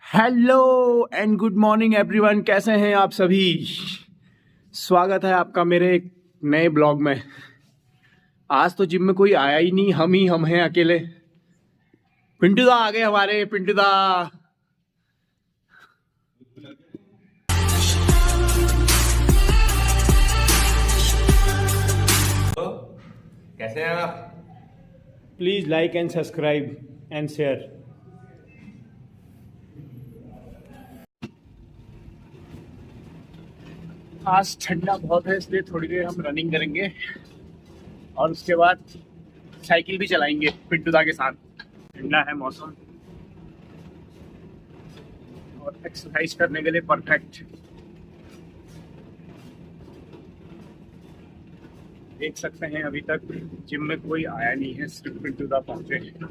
Hello and good morning everyone, कैसे हैं आप सभी। स्वागत है आपका मेरे एक नए ब्लॉग में। आज तो जिम में कोई आया ही नहीं, हम हैं अकेले। पिंटू दा आ गए हमारे, पिंटू दा। कैसे हैं आप? Please like and subscribe and share. आज ठंडा बहुत है, इसलिए थोड़ी देर हम रनिंग करेंगे और उसके बाद साइकिल भी चलाएंगे पिंटू दा के साथ। ठंडा है मौसम और एक्सरसाइज करने के लिए परफेक्ट। देख सकते हैं अभी तक जिम में कोई आया नहीं है, सिर्फ पिंटू दा पहुंचे हैं।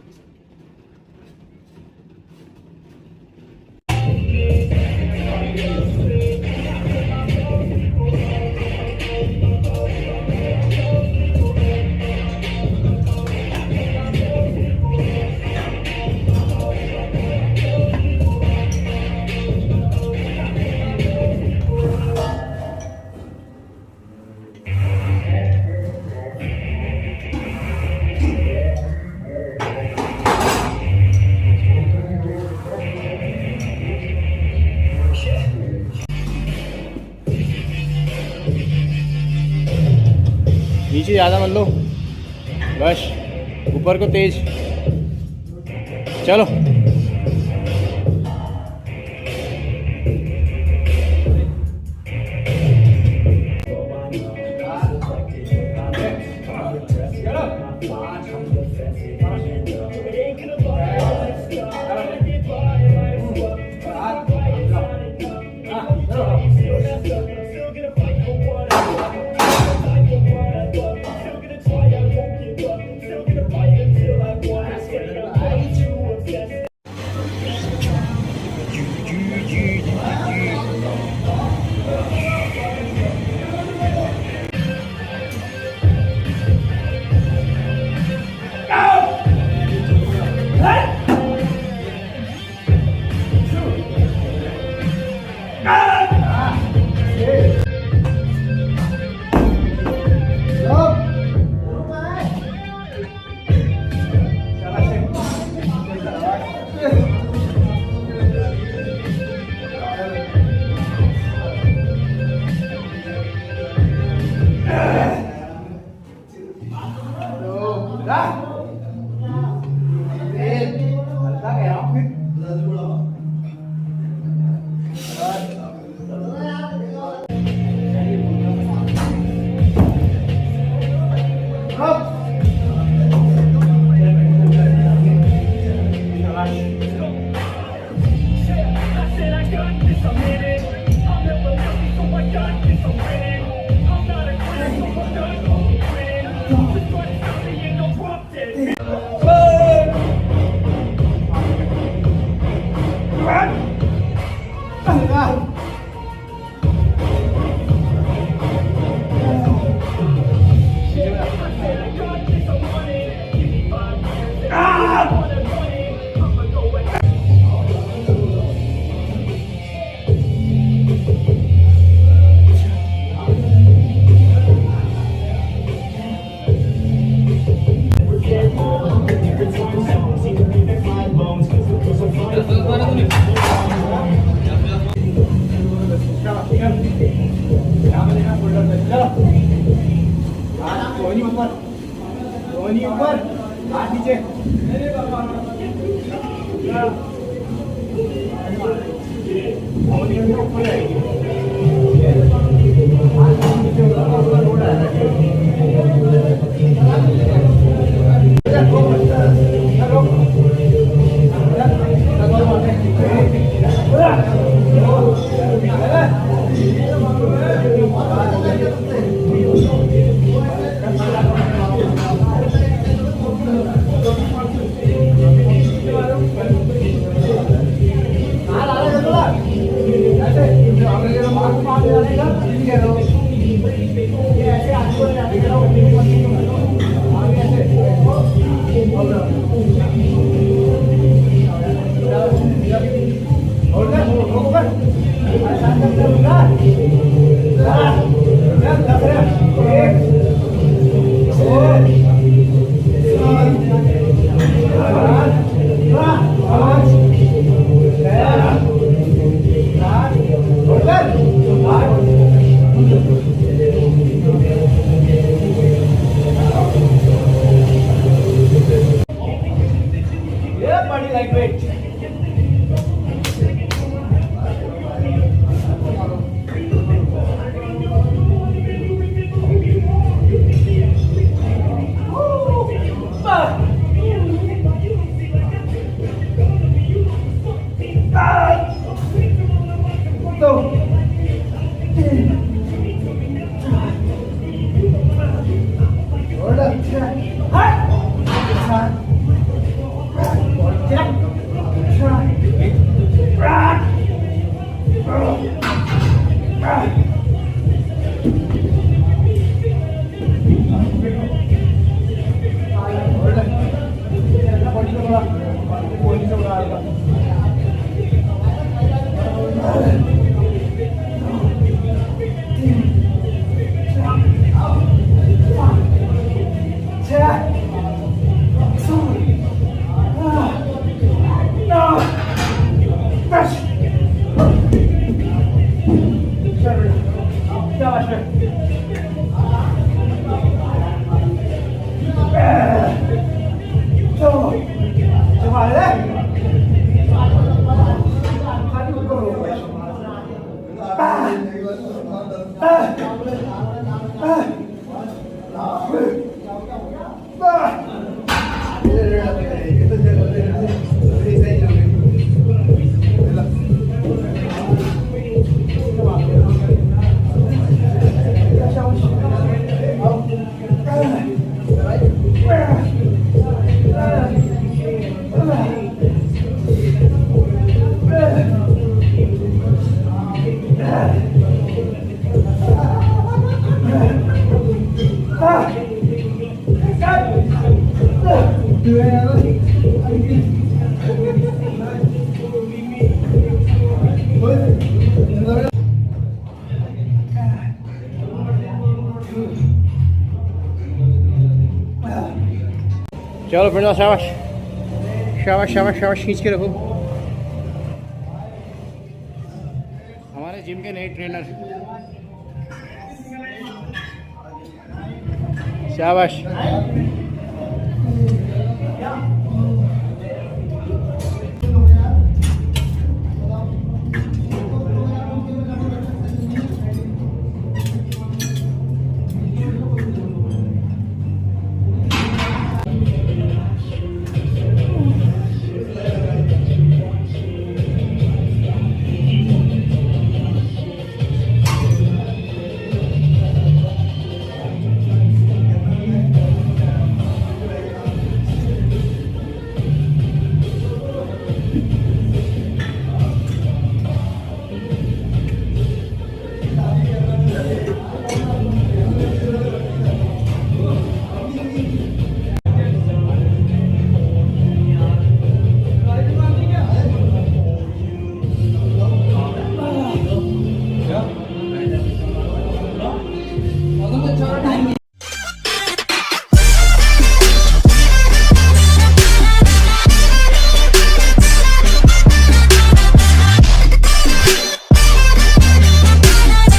नीचे ज़्यादा मत लो, बस ऊपर को तेज। चलो ऊपर हाथ नीचे। चलो फिर शाबाश शाबाश शाबाश शाबाश खींच के रखो। हमारे जिम के नए ट्रेनर, शाबाश।